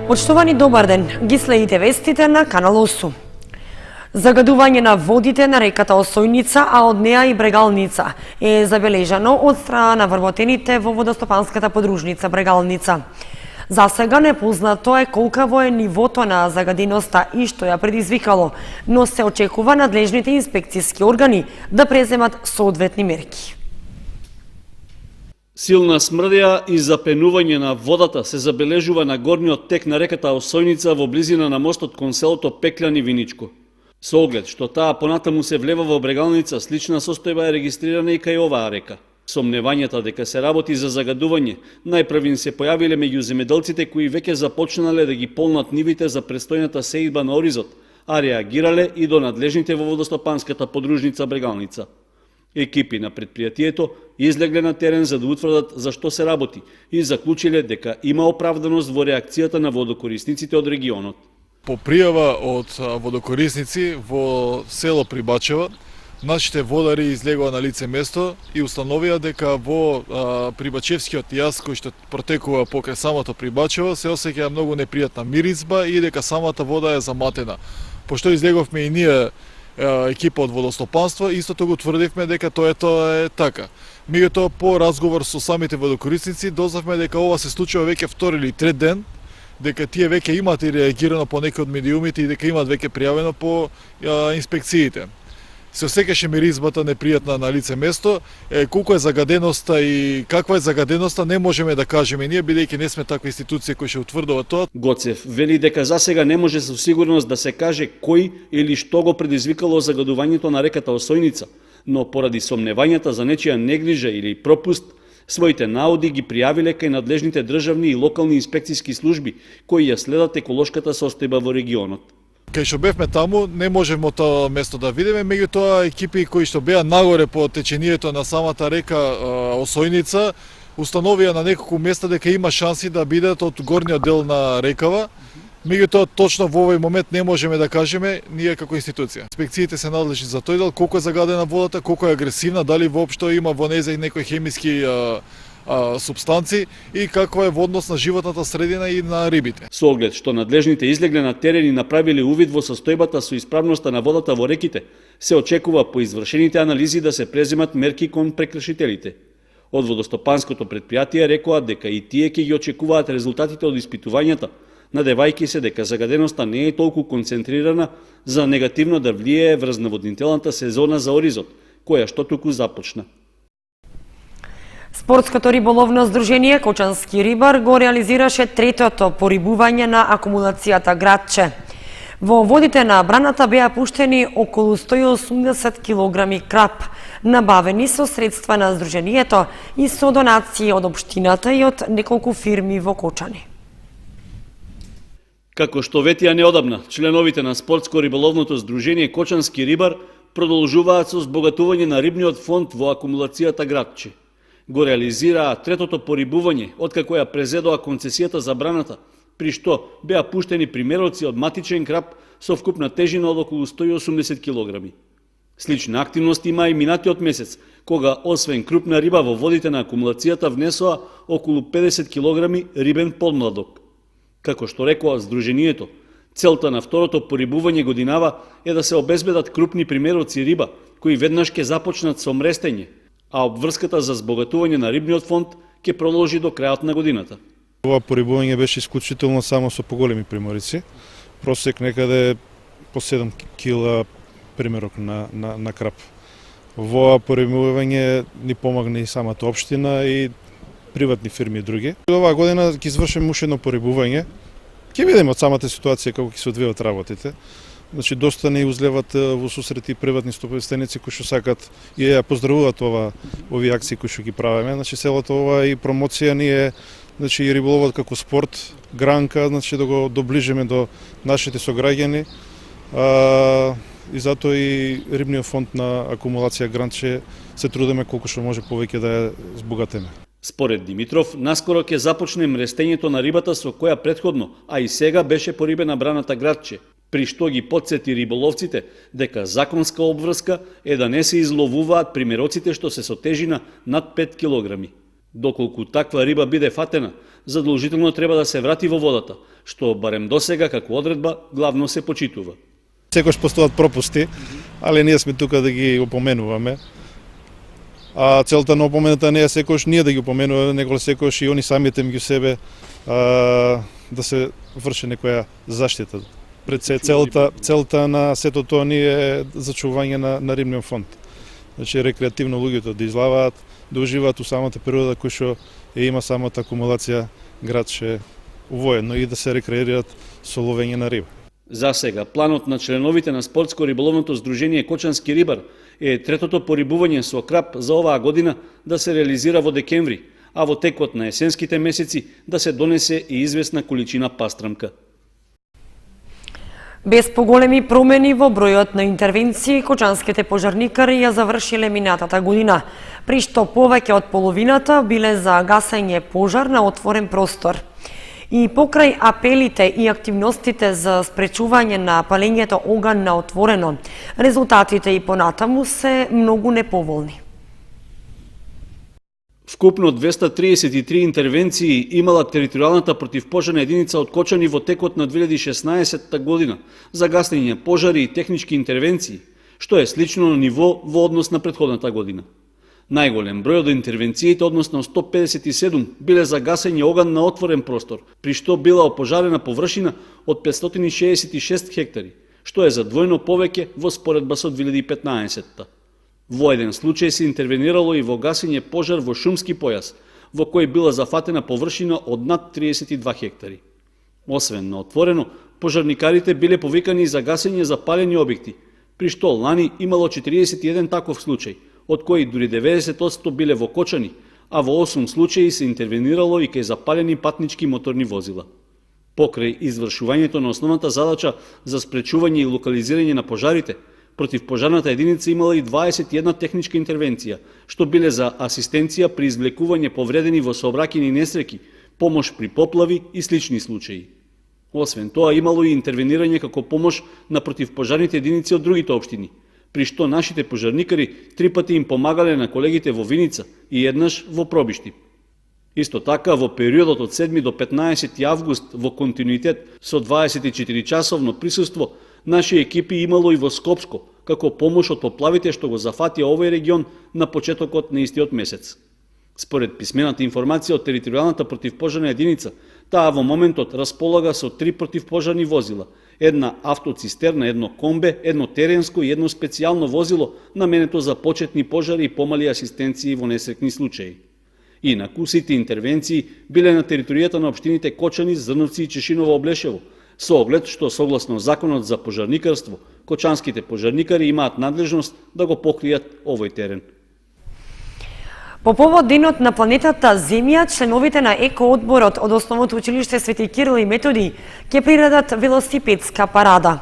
Почтувани, добар ден. Ги следите вестите на Канал 8. Загадување на водите на реката Осојница, а од неа и Брегалница, е забележано од страна на вработените во водостопанската подружница Брегалница. За сега непознато е колкаво е нивото на загаденоста и што ја предизвикало, но се очекува надлежните инспекцијски органи да преземат соодветни мерки. Силна смрдеа и запенување на водата се забележува на горниот тек на реката Осојница во близина на мостот кон селото Пекљани Виничко. Со оглед што таа понатаму се влева во Брегалница, слична состојба е регистрирана и кај оваа река. Сомневањата дека се работи за загадување најпрвин се појавиле меѓу земјоделците кои веќе започнале да ги полнат нивите за престојната сеидба на оризот, а реагирале и до надлежните во водостопанската подружница Брегалница. Екипи на предпријатието излегле на терен за да утврдат за што се работи и заклучиле дека има оправданост во реакцијата на водокорисниците од регионот. По пријава од водокорисници во село Прибачева, нашите водари излегоа на лице место и установија дека во Прибачевскиот јаз кој што протекува покрај самото Прибачево се осеќа многу непријатна миризба и дека самата вода е заматена. Пошто излеговме и ние екипа од водостопанство, истото го тврдивме дека тоа е така. Меѓутоа по разговор со самите водокорисници дознавме дека ова се случува веќе втори или трет ден, дека тие веќе имат и реагирано по некои од медиумите и дека имат веќе пријавено по инспекциите. Се осеќаше миризбата непријатна на лице место, колку е загаденоста и каква е загаденоста не можеме да кажеме ние, бидејќи не сме таква институција која ќе утврдува тоа. Гоцев вели дека за сега не може со сигурност да се каже кој или што го предизвикало загадувањето на реката Осојница, но поради сомневањата за нечија неглижа или пропуст, своите наоди ги пријавиле кај надлежните државни и локални инспекцијски служби кои ја следат еколошката состојба во регионот. Кај што бевме таму, не можевме тоа место да видиме, меѓутоа екипи кои што беа нагоре по течението на самата река Осојница, установија на неколку места дека има шанси да бидат од горниот дел на рекава. Меѓутоа точно во овој момент не можеме да кажеме ние како институција. Инспекциите се надлежни за тој дел, колку е загадена водата, колку е агресивна, дали воопшто има во неја некои хемиски субстанци и каква е водност на животната средина и на рибите. Со оглед што надлежните излегле на терен и направиле увид во состојбата со исправноста на водата во реките, се очекува по извршените анализи да се преземат мерки кон прекршителите. Од водостопанското предпријатие рекоа дека и тие ќе ги очекуваат резултатите од испитувањата, надевајќи се дека загаденоста не е толку концентрирана за негативно да влијае врз наводнителната сезона за оризот, која што туку започна. Спортското риболовно здружение Кочански рибар го реализираше третото порибување на акумулацијата Градче. Во водите на браната беа пуштени околу 180 килограми крап, набавени со средства на здружението и со донации од општината и од неколку фирми во Кочани. Како што ветија неодамна, членовите на спортско-риболовното здружение Кочански рибар продолжуваат со збогатување на рибниот фонд во акумулацијата Градче. Го реализираа третото порибување откако ја презедоа концесијата за браната, при што беа пуштени примероци од матичен крап со вкупна тежина од околу 180 килограми. Слична активност има и минатиот месец, кога освен крупна риба во водите на акумулацијата внесоа околу 50 килограми рибен подмладок. Како што рекоа здружението, целта на второто порибување годинава е да се обезбедат крупни примероци риба, кои веднаш ќе започнат со мрестење, а обврската за збогатување на рибниот фонд ќе продолжи до крајот на годината. Ова порибување беше исклучително само со поголеми приморици, просек некаде по 7 кила примерок на крап. Во ова порибување ни помогна и самата општина и приватни фирми и други. Оваа година ќе извршиме уште едно порибување. Ќе видиме од самата ситуација како ќе се одвијат работите. Значи, доста не узлеват во сусрети приватни собственици кои што сакат и ја поздравуваат овие акции кои што ги правиме. Значи, целата ова и промоција ни е, значи, и риболовот како спорт, гранка, значи, да го доближиме до нашите сограѓани. И затоа и рибниот фонд на акумулација Гранче се трудиме колку што може повеќе да ја збогатиме. Според Димитров, наскоро ќе започне мрестењето на рибата со која претходно, а и сега беше порибена браната Градче, при што ги потсети риболовците дека законска обврска е да не се изловуваат примероците што се со тежина над 5 килограми. Доколку таква риба биде фатена, задолжително треба да се врати во водата, што барем досега како одредба главно се почитува. Секојаш постојат пропусти, али ние сме тука да ги опоменуваме. А целта на опомената не е секојаш ние да ги опоменуваме, него секојаш и они самите меѓу себе да се врши некоја заштита. Пред се целта на сето тоа ни е зачување на рибниот фонд. Значи рекреативно луѓето да излаваат, да уживаат у самата природа кој што има самата акумулација градче увоедно и да се рекреираат со ловење на риба. За сега, планот на членовите на Спортско-риболовното здружение Кочански рибар е третото порибување со крап за оваа година да се реализира во декември, а во текот на есенските месеци да се донесе и известна количина пастрамка. Без поголеми промени во бројот на интервенции, кочанските пожарникари ја завршиле минатата година, при што повеќе од половината биле за гасење пожар на отворен простор. И покрај апелите и активностите за спречување на палењето оган на отворено, резултатите и понатаму се многу неповолни. Вкупно 233 интервенции имала територијалната противпожарна единица од Кочани во текот на 2016 година за гасење пожари и технички интервенции, што е слично на ниво во однос на претходната година. Најголем број од интервенциите, односно 157, биле за гасење оган на отворен простор, при што била опожарена површина од 566 хектари, што е за двојно повеќе во споредба со 2015-та. Во еден случај се интервенирало и во гасење пожар во шумски појас, во кој била зафатена површина од над 32 хектари. Освен на отворено, пожарникарите биле повикани за гасење запалени објекти, при што лани имало 41 таков случај, од кои дури 90% биле во Кочани, а во 8 случаи се интервенирало и кај запалени патнички моторни возила. Покрај извршувањето на основната задача за спречување и локализирање на пожарите, противпожарната единица имала и 21 техничка интервенција, што биле за асистенција при извлекување повредени во сообраќајни несреќи, помош при поплави и слични случаи. Освен тоа, имало и интервенирање како помош на противпожарните единици од другите општини, при што нашите пожарникари 3 пати им помагале на колегите во Виница и еднаш во Пробишти. Исто така, во периодот од 7 до 15 август во континуитет со 24-часовно присуство, наши екипи имало и во Скопско, како помош од поплавите што го зафатија овој регион на почетокот на истиот месец. Според писмената информација од територијалната противпожарна единица, таа во моментот располага со 3 противпожарни возила, една автоцистерна, едно комбе, едно теренско и едно специјално возило наменето за почетни пожари и помали асистенции во несреќни случаи. Инаку, сите интервенции биле на територијата на општините Кочани, Зрновци и Чешиново-Облешево, со оглед што согласно законот за пожарникарство, кочанските пожарникари имаат надлежност да го покријат овој терен. По повод денот на планетата Земја, членовите на Еко-одборот од Основното училиште Свети Кирил и Методи ќе приредат велосипедска парада.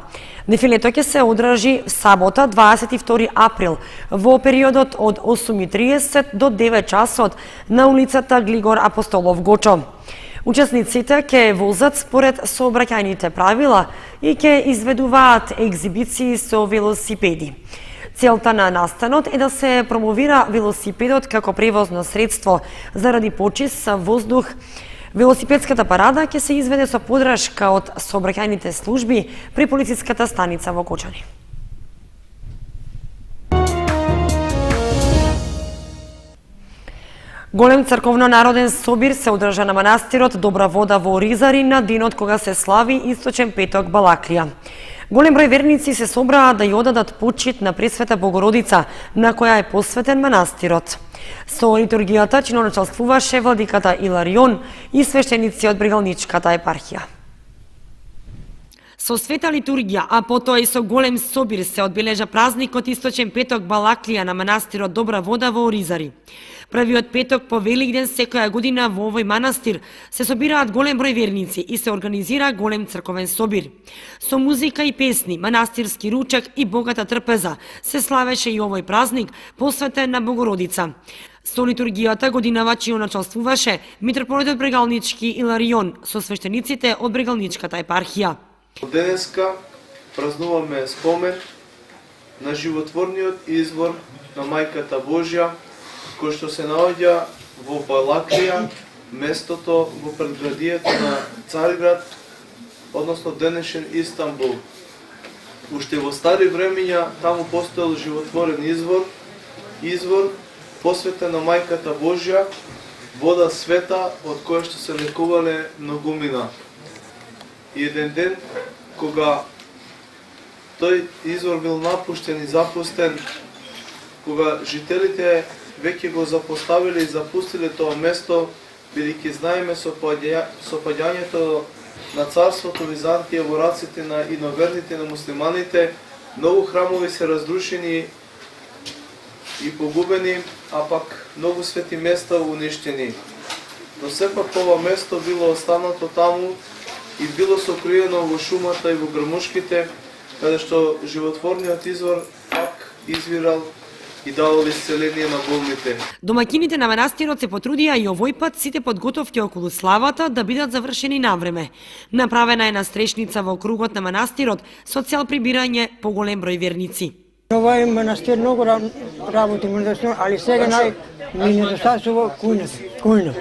Дефилето ќе се одржи сабота 22 април во периодот од 8:30 до 9 часот на улицата Глигор Апостолов Гочо. Учесниците ќе возат според сообраќајните правила и ќе изведуваат екзибиции со велосипеди. Целта на настанот е да се промовира велосипедот како превозно средство заради почист воздух. Велосипедската парада ќе се изведе со подршка од сообраќајните служби при полициската станица во Кочани. Голем црковно-народен собир се одржа на манастирот Добра вода во Оризари на денот кога се слави Источен петок Балаклија. Голем број верници се собраа да ја одадат почит на Пресвета Богородица, на која е посветен манастирот. Со литургијата чиноначалствуваше владиката Иларион и свештеници од Брегалничката епархија. Со света литургија, а потоа и со голем собир се одбележа празникот Источен петок Балаклија на манастирот Добра вода во Оризари. Првиот петок по Великден секоја година во овој манастир се собираат голем број верници и се организира голем црковен собир. Со музика и песни, манастирски ручек и богата трпеза се славеше и овој празник посветен на Богородица. Со литургијата годинава чиноначалствуваше митрополитот Брегалнички Иларион со свештениците од Брегалничката епархија. Денеска празнуваме спомен на животворниот извор на Мајката Божја, кој што се наоѓа во Балаклија, местото во предградието на Цариград, односно денешен Истанбул. Уште во стари времења таму постоел животворен извор посветен на Мајката Божја, вода света од која што се лекувале многумина. И еден ден, кога тој извор бил напуштен и запустен, кога жителите веќе го запоставиле и запустиле тоа место, бидејќи знаеме со паѓањето на царството Византија во раците на иноверните, на муслиманите, многу храмови се разрушени и погубени, а пак многу свети места уништени. Но сепак ова место било останато таму и било сокриено во шумата и во грмушките, каде што животворниот извор пак извирал и давал исцеление на болните. Домаќините на манастирот се потрудија и овој пат сите подготовки околу славата да бидат завршени навреме. Направена е настрешница во кругот на манастирот со цел прибирање поголем број верници. Овој манастир многу работи, али сега ми недостасува кујна.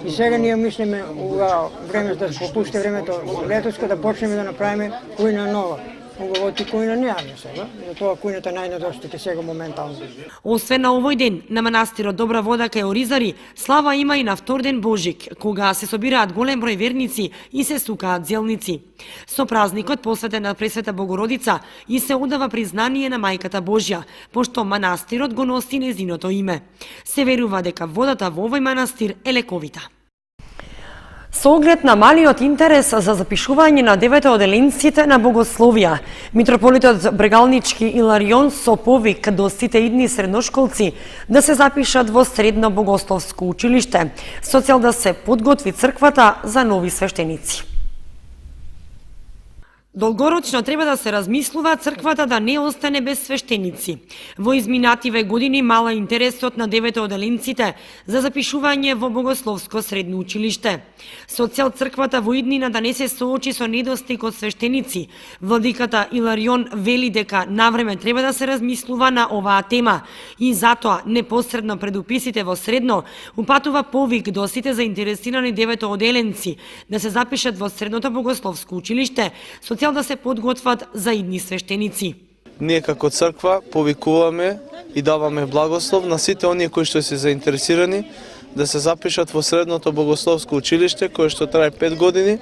И сега ние мислиме ова време да се попусти времето летоско да почнеме да направиме кујна нова. Уговоти кујна немаме сега, затоа кујната најнедостајќи сега моментално. Освен на овој ден, на манастирот Добра вода кај Оризари, слава има и на втор ден Божик, кога се собираат голем број верници и се сукаат зелници. Со празникот посветен на Пресвета Богородица и се одава признание на Мајката Божја, пошто манастирот го носи незиното име. Се верува дека водата во овој манастир е лековита. Со оглед на малиот интерес за запишување на деветоотделенците на богословија, митрополитот Брегалнички Иларион со повик до сите идни средношколци да се запишат во средно богословско училиште, со цел да се подготви црквата за нови свештеници. Долгорочно треба да се размислува црквата да не остане без свештеници. Во изминативе години мала интересот на деветоотделенците за запишување во богословско средно училиште. Со цел црквата во иднина да не се соочи со недостиг од свештеници, владиката Иларион вели дека навреме треба да се размислува на оваа тема и затоа непосредно пред уписите во средно упатува повик до сите заинтересирани деветоотделенци да се запишат во средното богословско училиште со цел да се подготват за идни свештеници. Ние како црква повикуваме и даваме благослов на сите оние кои што се заинтересирани да се запишат во средното богословско училиште кое што трае 5 години,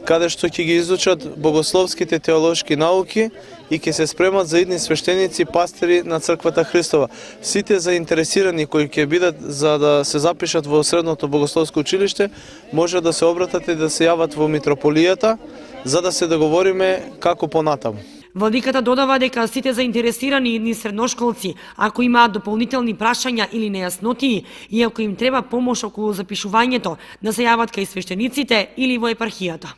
каде што ќе ги изучат богословските теолошки науки и ќе се спремат за идни свештеници, пастири на црквата Христова. Сите заинтересирани кои ќе бидат за да се запишат во средното богословско училиште, може да се обратат и да се јават во митрополијата за да се договориме како понатаму. Владиката додава дека сите заинтересирани идни средношколци, ако имаат дополнителни прашања или нејаснотии и ако им треба помош околу запишувањето, да се јават кај свештениците или во епархијата.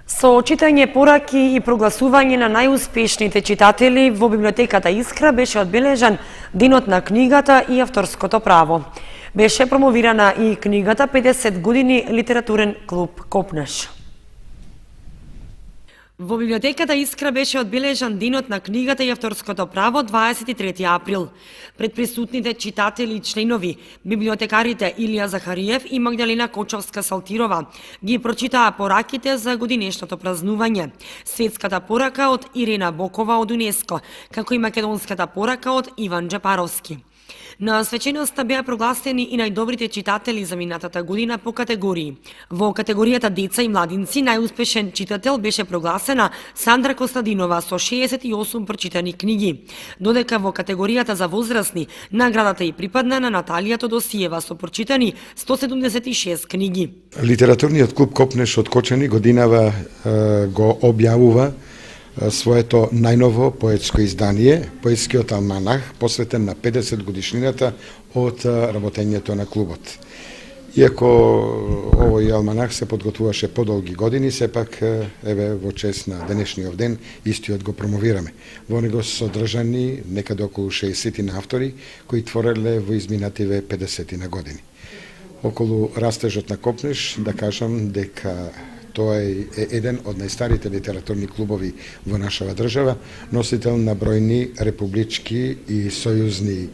Со читање пораки и прогласување на најуспешните читатели во библиотеката Искра беше одбележан Денот на книгата и авторското право. Беше промовирана и книгата 50 години литературен клуб Копнеш. Во библиотеката Искра беше одбележан Денот на книгата и авторското право 23 април. Пред присутните читатели и членови, библиотекарите Илија Захариев и Магдалена Кочовска-Салтирова ги прочитаа пораките за годинешното празнување. Светската порака од Ирена Бокова од УНЕСКО, како и македонската порака од Иван Джапаровски. На свеченоста беа прогласени и најдобрите читатели за минатата година по категории. Во категоријата деца и младинци најуспешен читател беше прогласена Сандра Костадинова со 68 прочитани книги, додека во категоријата за возрастни наградата и припадна на Наталија Тодосиева со прочитани 176 книги. Литературниот клуб Копнеш од Кочани годинава го објавува своето најново поетско издание, поетскиот алманах, посветен на 50 годишнината од работењето на клубот. Иако овој алманах се подготвуваше подолги години, сепак еве во чест на денешниот ден истиот го промовираме. Во него се содржани некаде околу 60 автори кои твореле во изминативе 50 на години. Околу растежот на Копнеш, да кажам дека Тоа е еден од најстарите литературни клубови во нашава држава, носител на бројни републички и сојузни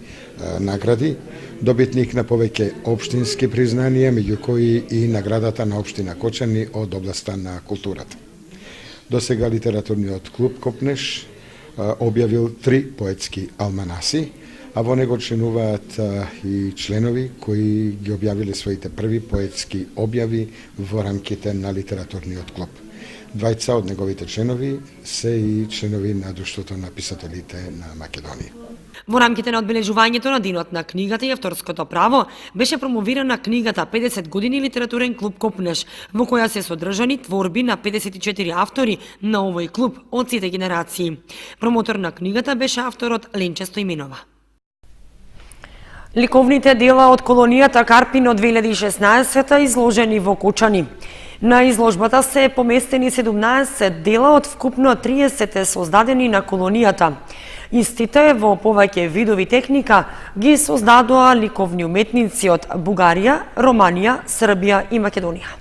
награди, добитник на повеќе општински признанија, меѓу кои и наградата на општина Кочани од областа на културата. До сега литературниот клуб Копнеш објавил 3 поетски алманаси, а во него членуваат и членови кои ги објавиле своите први поетски објави во рамките на литературниот клуб. Двајца од неговите членови се и членови на Друштвото на писателите на Македонија. Во рамките на одбележувањето на Денот на книгата и авторското право беше промовирана книгата 50 години литературен клуб Копнеш, во која се содржани творби на 54 автори на овој клуб од сите генерации. Промотор на книгата беше авторот Ленче Стоименова. Ликовните дела од колонијата Карпин од 2016 изложени во Кочани. На изложбата се поместени 17 дела од вкупно 30 создадени на колонијата. Истите во повеќе видови техника ги создадоа ликовни уметници од Бугарија, Романија, Србија и Македонија.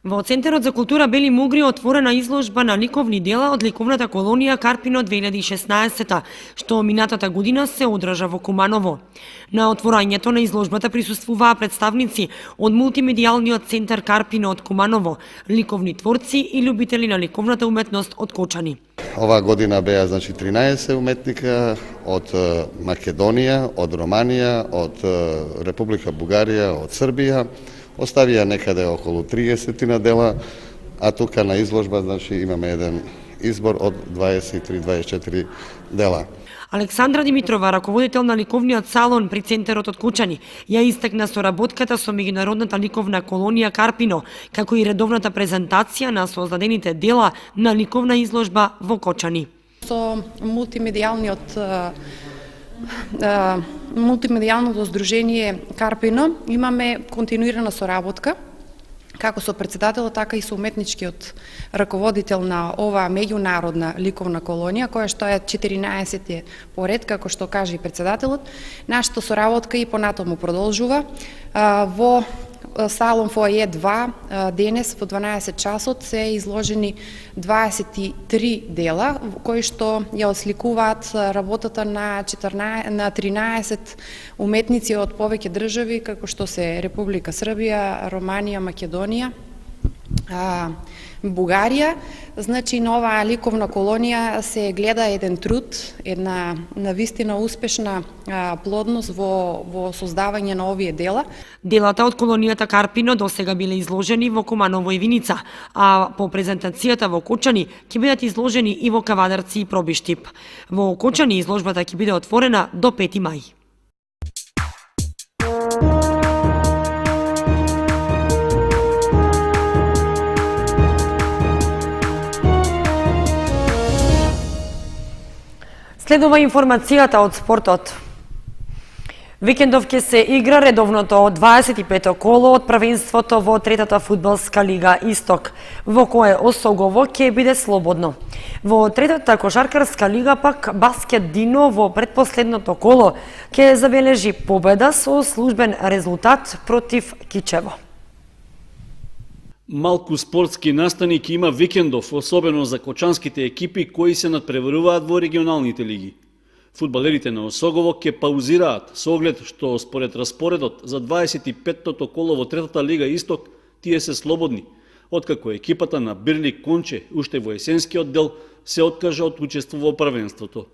Во Центарот за култура Бели Мугри отворена изложба на ликовни дела од ликовната колонија Карпин од 2016, што минатата година се одржа во Куманово. На отворањето на изложбата присуствуваа представници од мултимедијалниот центар Карпин од Куманово, ликовни творци и љубители на ликовната уметност од Кочани. Оваа година беа 13 уметника од Македонија, од Романија, од Република Бугарија, од Србија. Оставија некаде околу 30 на дела, а тука на изложба имаме еден избор од 23-24 дела. Александра Димитрова, раководител на ликовниот салон при Центарот од Кочани, ја истакна соработката со меѓународната ликовна колонија Карпино, како и редовната презентација на создадените дела на ликовна изложба во Кочани. Со мултимедијалното здружение Карпино имаме континуирана соработка, како со председателот, така и со уметничкиот раководител на оваа меѓународна ликовна колонија, која што е 14 поред, како што каже и председателот. Нашата соработка и понатаму продолжува. Во салон Фоае 2 денес во 12 часот се изложени 23 дела кои што ја осликуваат работата на 13 уметници од повеќе држави како што се Република Србија, Романија, Македонија, Бугарија. Значи, на оваа ликовна колонија се гледа еден труд, една навистина успешна плодност во создавање на овие дела. Делата од колонијата Карпино досега биле изложени во Куманово и Виница, а по презентацијата во Кочани ќе бидат изложени и во Кавадарци и Пробиштип. Во Кочани изложбата ќе биде отворена до 5 мај. Следува информацијата од спортот. Викендов ќе се игра редовното 25-то коло од првенството во третата фудбалска лига Исток, во кое Осогово ќе биде слободно. Во третата кошаркарска лига пак Баскет Дино во предпоследното коло ќе забележи победа со службен резултат против Кичево. Малку спортски настани ќе има викендов, особено за кочанските екипи кои се надпреваруваат во регионалните лиги. Фудбалерите на Осогово ќе паузираат со оглед што според распоредот за 25-тото коло во третата лига Исток тие се слободни, откако екипата на Бирлик Конче уште во есенскиот дел се откажа од учество во првенството.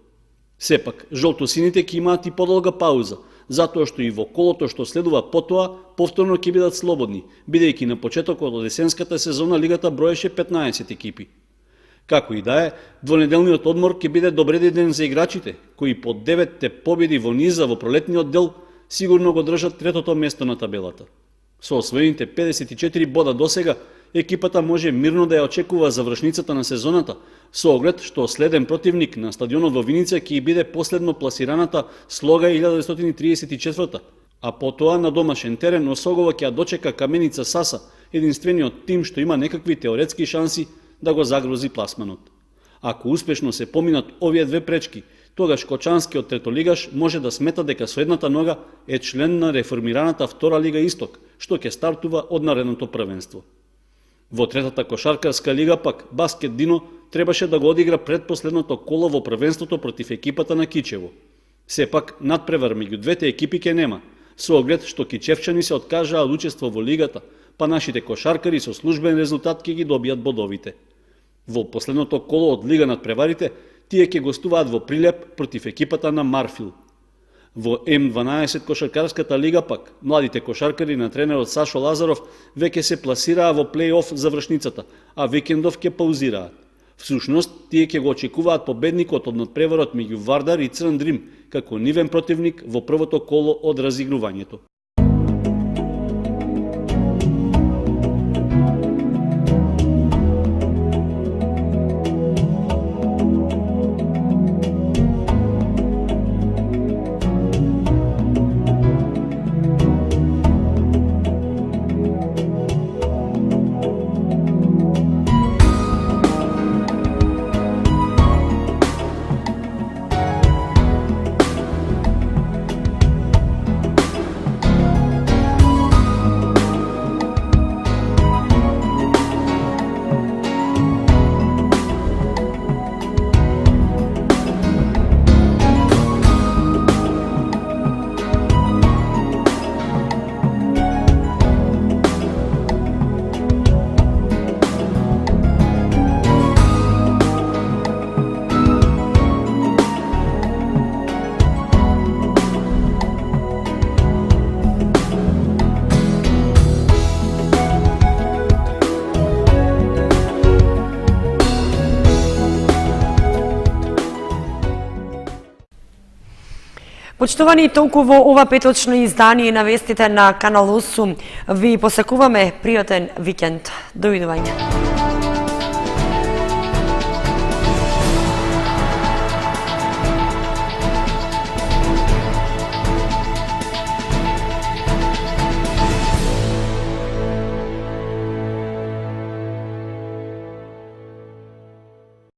Сепак, жолтосините ќе имаат и подолга пауза, затоа што и во колото што следува потоа повторно ќе бидат слободни, бидејќи на почетокот од есенската сезона лигата броеше 15 екипи. Како и да е, двонеделниот одмор ќе биде добреден за играчите, кои по 9 победи во низа во пролетниот дел сигурно го држат третото место на табелата. Со освоените 54 бода досега, екипата може мирно да ја очекува завршницата на сезоната, со оглед што следен противник на стадионот во Виница ќе биде последно пласираната Слога 1934, а потоа на домашен терен Осогово ќе ја дочека Каменица Саса, единствениот тим што има некакви теоретски шанси да го загрози пласманот. Ако успешно се поминат овие две пречки, тогаш кочанскиот третолигаш може да смета дека со едната нога е член на реформираната втора лига Исток, што ќе стартува од наредното првенство. Во третата кошаркарска лига пак Баскет Дино требаше да го одигра предпоследното коло во првенството против екипата на Кичево. Сепак надпревар меѓу двете екипи ке нема, со оглед што кичевчани се откажаа од учество во лигата, па нашите кошаркари со службен резултат ќе ги добијат бодовите. Во последното коло од Лига надпреварите, тие ќе гостуваат во Прилеп против екипата на Марфил. Во М12 кошаркарската лига пак, младите кошаркари на тренерот Сашо Лазаров веќе се пласираа во плей-оф завршницата, а викендов ќе паузираат. Всушност, тие ќе го очекуваат победникот од надпреварот меѓу Вардар и Црн Дрим, како нивен противник во првото коло од разигрувањето. Почитувани, толку во ова петочно издание на вестите на Канал 8. Ви посакуваме пријатен викенд. Довидување.